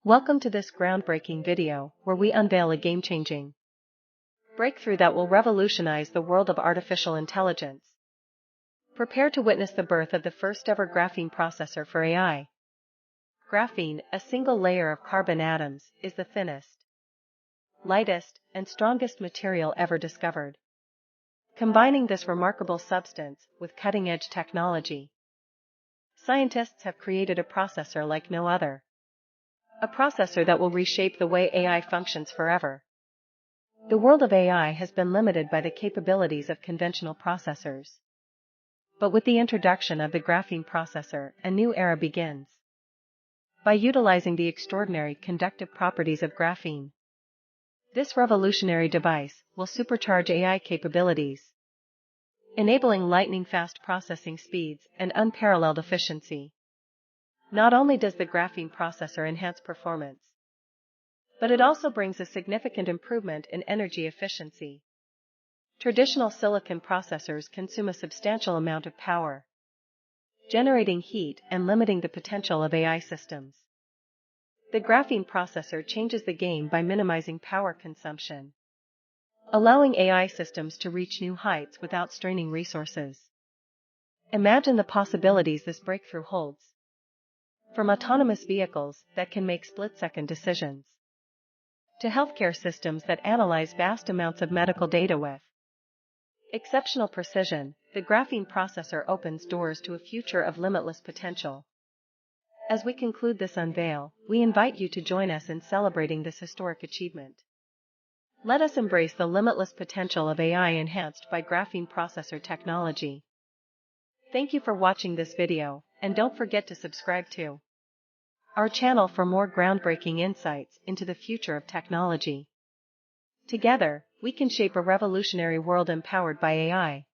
Welcome to this groundbreaking video, where we unveil a game-changing breakthrough that will revolutionize the world of artificial intelligence. Prepare to witness the birth of the first-ever graphene processor for AI. Graphene, a single layer of carbon atoms, is the thinnest, lightest, and strongest material ever discovered. Combining this remarkable substance with cutting-edge technology, scientists have created a processor like no other. A processor that will reshape the way AI functions forever. The world of AI has been limited by the capabilities of conventional processors. But with the introduction of the graphene processor, a new era begins. By utilizing the extraordinary conductive properties of graphene, this revolutionary device will supercharge AI capabilities, enabling lightning-fast processing speeds and unparalleled efficiency. Not only does the graphene processor enhance performance, but it also brings a significant improvement in energy efficiency. Traditional silicon processors consume a substantial amount of power, generating heat and limiting the potential of AI systems. The graphene processor changes the game by minimizing power consumption, allowing AI systems to reach new heights without straining resources. Imagine the possibilities this breakthrough holds. From autonomous vehicles that can make split-second decisions, to healthcare systems that analyze vast amounts of medical data with exceptional precision, the graphene processor opens doors to a future of limitless potential. As we conclude this unveil, we invite you to join us in celebrating this historic achievement. Let us embrace the limitless potential of AI enhanced by graphene processor technology. Thank you for watching this video, and don't forget to subscribe to our channel for more groundbreaking insights into the future of technology. Together, we can shape a revolutionary world empowered by AI.